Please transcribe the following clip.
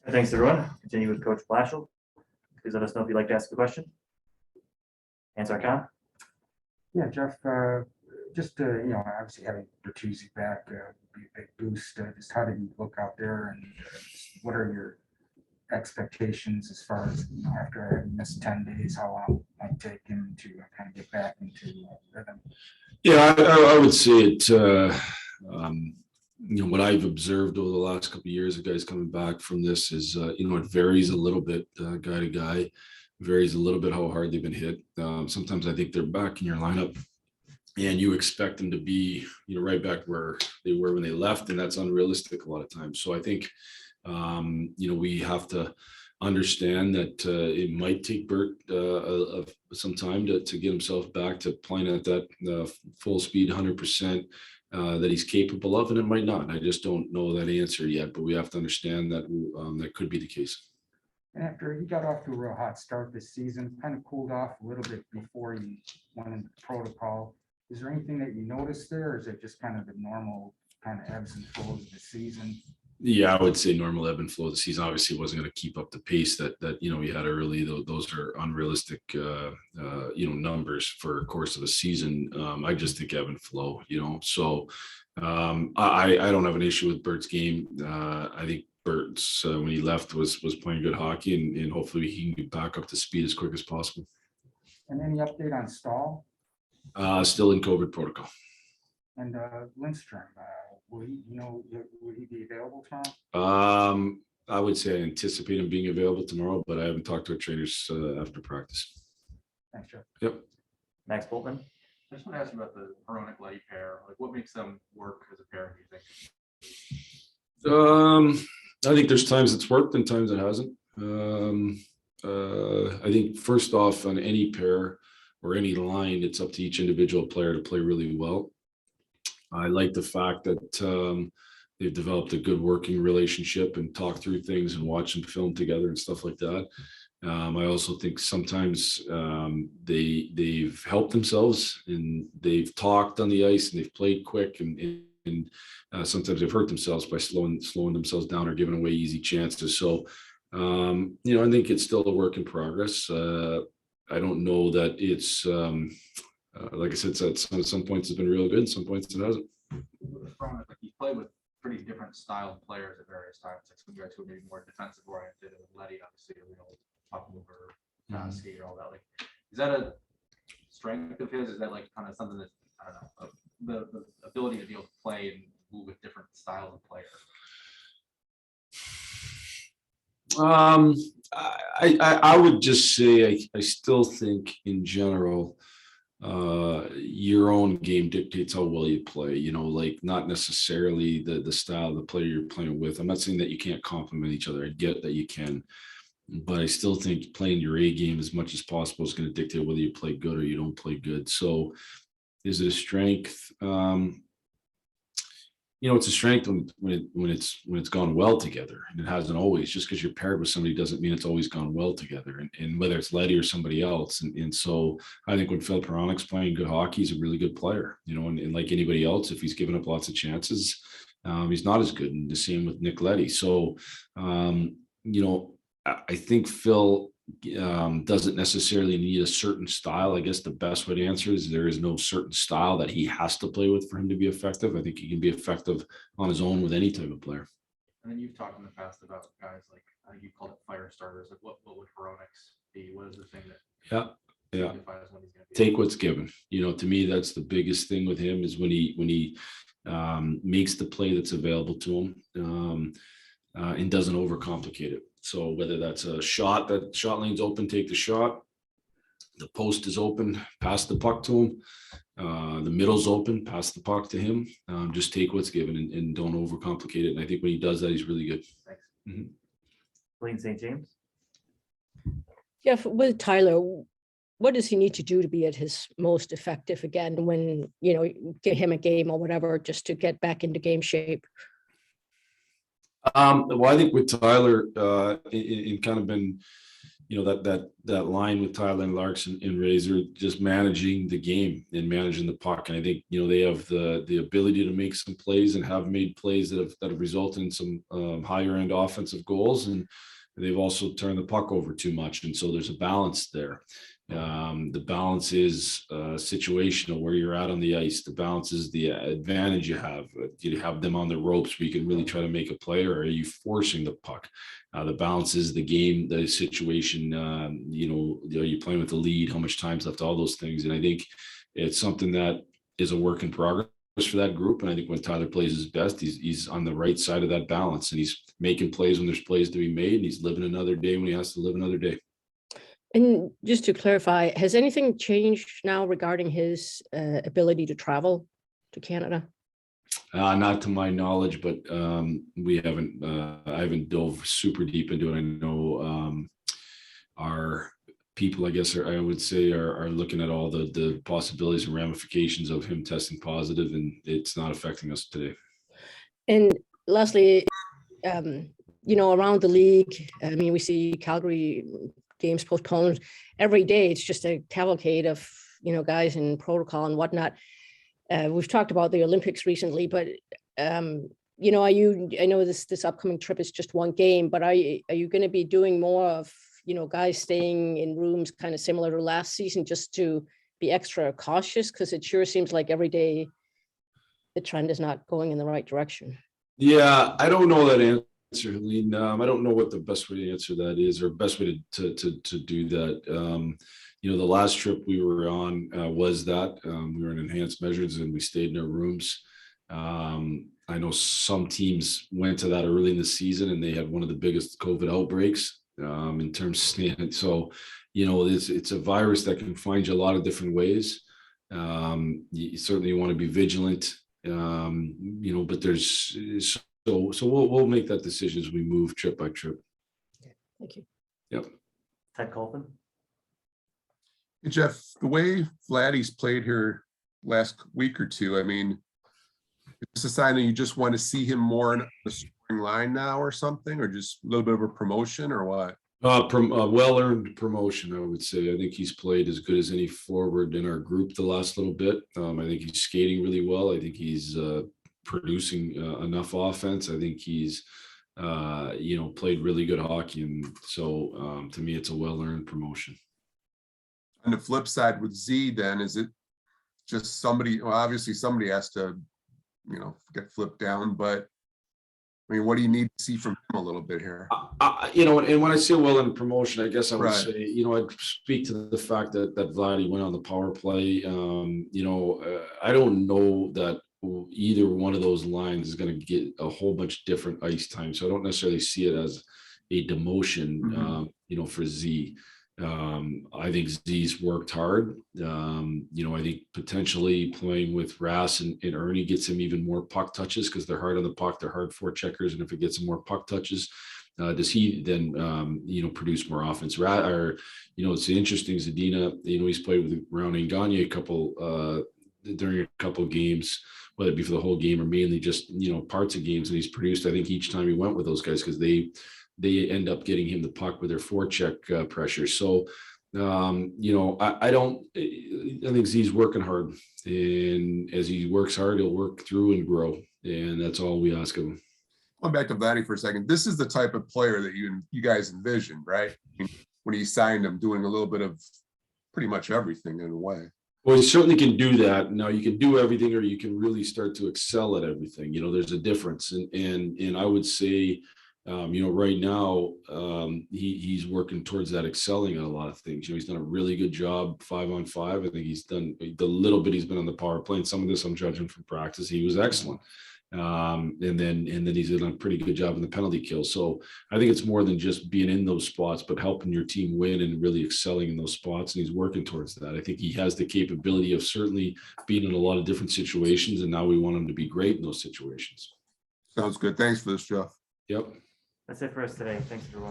Thanks, everyone. Continue with Coach Blashill. Please let us know if you'd like to ask a question. Answer Khan. Yeah, Jeff, obviously having Bertuzzi back would be a big boost. Just how did you look out there, and what are your expectations as far as, after I missed 10 days, how long it might take him to kind of get back into rhythm? Yeah, I would say it, what I've observed over the last couple of years of guys coming back from this is, it varies a little bit, guy to guy, varies a little bit how hard they've been hit. Sometimes I think they're back in your lineup and you expect them to be, right back where they were when they left, and that's unrealistic a lot of times. So I think, we have to understand that it might take Bert some time to get himself back to playing at that full speed 100% that he's capable of, and it might not. I just don't know that answer yet, but we have to understand that that could be the case. After he got off to a real hot start this season, kind of cooled off a little bit before he went into protocol. Is there anything that you noticed there, or is it just kind of the normal kind of ebbs and flows of the season? Yeah, I would say normal ebb and flow of the season. Obviously wasn't going to keep up the pace that we had early. Those are unrealistic numbers for a course of a season. I just think ebb and flow, so I don't have an issue with Bert's game. I think Bert's when he left was playing good hockey, and hopefully he can get back up to speed as quick as possible. And any update on Stahl? Still in COVID protocol. And Lindstrom, will he be available tomorrow? I would say I anticipate him being available tomorrow, but I haven't talked to our trainers after practice. Thanks, Jeff. Yep. Max Boltman. I just want to ask you about the Hronek Leddy pair. Like, what makes them work as a pair, do you think? I think there's times it's worked and times it hasn't. I think first off, on any pair or any line, it's up to each individual player to play really well. I like the fact that they've developed a good working relationship and talk through things and watch them film together and stuff like that. I also think sometimes they've helped themselves and they've talked on the ice and they've played quick, and sometimes they've hurt themselves by slowing themselves down or giving away easy chances. So, I think it's still a work in progress. I don't know that it's, like I said, at some points it's been real good, some points it hasn't. Like, he's played with pretty different style players at various times. Like some guys who are maybe more defensive oriented, and Leddy, obviously, puck mover, skater, all that. Like, is that a strength of his? Is that like kind of something that, I don't know, the ability to be able to play and move with different styles of player? I would just say I still think in general your own game dictates how well you play, like not necessarily the style of the player you're playing with. I'm not saying that you can't complement each other. I get that you can, but I still think playing your A game as much as possible is going to dictate whether you play good or you don't play good. So is it a strength? It's a strength when it's gone well together, and it hasn't always. Just because you're paired with somebody doesn't mean it's always gone well together. And whether it's Leddy or somebody else, and so I think when Phil Hronek's playing good hockey, he's a really good player. And like anybody else, if he's given up lots of chances, he's not as good. And the same with Nick Leddy. So I think Phil doesn't necessarily need a certain style. I guess the best way to answer is there is no certain style that he has to play with for him to be effective. I think he can be effective on his own with any type of player. And then you've talked in the past about guys like, I think you called it fire starters. Like, what would Hronek's be? What is the thing that signifies when he's going to be take what's given? To me, that's the biggest thing with him is when he makes the play that's available to him and doesn't overcomplicate it. So whether that's a shot, that shot lane's open, take the shot. The post is open, pass the puck to him. The middle's open, pass the puck to him. Just take what's given and don't overcomplicate it. And I think when he does that, he's really good. Thanks. Mm-hmm. Blaine St. James. Yeah, with Tyler, what does he need to do to be at his most effective again when, give him a game or whatever, just to get back into game shape? Well, I think with Tyler, it kind of been that line with Tyler and Larkson and Razor, just managing the game and managing the puck. And I think, they have the ability to make some plays and have made plays that have resulted in some higher end offensive goals. And they've also turned the puck over too much. And so there's a balance there. The balance is situational, where you're at on the ice. The balance is the advantage you have. Do you have them on the ropes where you can really try to make a play, or are you forcing the puck? The balance is the game, the situation. Are you playing with the lead? How much time's left? All those things. And I think it's something that is a work in progress for that group. And I think when Tyler plays his best, he's on the right side of that balance, and he's making plays when there's plays to be made, and he's living another day when he has to live another day. And just to clarify, has anything changed now regarding his ability to travel to Canada? Not to my knowledge, but we haven't. I haven't dove super deep into it. I know our people, I guess, I would say, are looking at all the possibilities and ramifications of him testing positive, and it's not affecting us today. And lastly, around the league, I mean, we see Calgary games postponed every day. It's just a cavalcade of, guys in protocol and whatnot. We've talked about the Olympics recently, but, I know this upcoming trip is just one game, but are you going to be doing more of, guys staying in rooms kind of similar to last season, just to be extra cautious? Because it sure seems like every day the trend is not going in the right direction. Yeah, I don't know that answer, Helene. I don't know what the best way to answer that is, or best way to do that. The last trip we were on was that we were in enhanced measures and we stayed in our rooms. I know some teams went to that early in the season and they had one of the biggest COVID outbreaks in terms of, so, it's a virus that can find you a lot of different ways. You certainly want to be vigilant, but there's, so we'll make that decision as we move trip by trip. Thank you. Yep. Ted Colton. Hey, Jeff, the way Vladdy's played here last week or two, I mean, is this a sign that you just want to see him more in the scoring line now or something, or just a little bit of a promotion, or what? Well-earned promotion, I would say. I think he's played as good as any forward in our group the last little bit. I think he's skating really well. I think he's producing enough offense. I think he's, played really good hockey. And so to me, it's a well-earned promotion. On the flip side with Z, then, is it just somebody, well, obviously somebody has to, get flipped down, but I mean, what do you need to see from him a little bit here? And when I say well-earned promotion, I guess I would Right. say, I'd speak to the fact that Vladdy went on the power play. I don't know that either one of those lines is going to get a whole bunch different ice time. So I don't necessarily see it as a demotion, for Z. I think Z's worked hard. I think potentially playing with Rass and Ernie gets him even more puck touches because they're hard on the puck. They're hard forecheckers. And if it gets him more puck touches, does he then, produce more offense? It's interesting, Zadina, he's played with Rounding Gagne during a couple of games, whether it be for the whole game or mainly just, parts of games. And he's produced, I think, each time he went with those guys because they end up getting him the puck with their forecheck pressure. So, I think Z's working hard, and as he works hard, he'll work through and grow. And that's all we ask of him. Going back to Vladdy for a second, this is the type of player that you guys envisioned, right? When you signed him, doing a little bit of pretty much everything in a way. Well, you certainly can do that. Now you can do everything, or you can really start to excel at everything. There's a difference. And I would say, right now, he's working towards that, excelling at a lot of things. He's done a really good job 5-on-5. I think he's done the little bit he's been on the power play. And some of this I'm judging from practice. He was excellent. And then he's done a pretty good job in the penalty kill. So I think it's more than just being in those spots, but helping your team win and really excelling in those spots. And he's working towards that. I think he has the capability of certainly being in a lot of different situations. And now we want him to be great in those situations. Sounds good. Thanks for this, Jeff. Yep. That's it for us today. Thanks, everyone.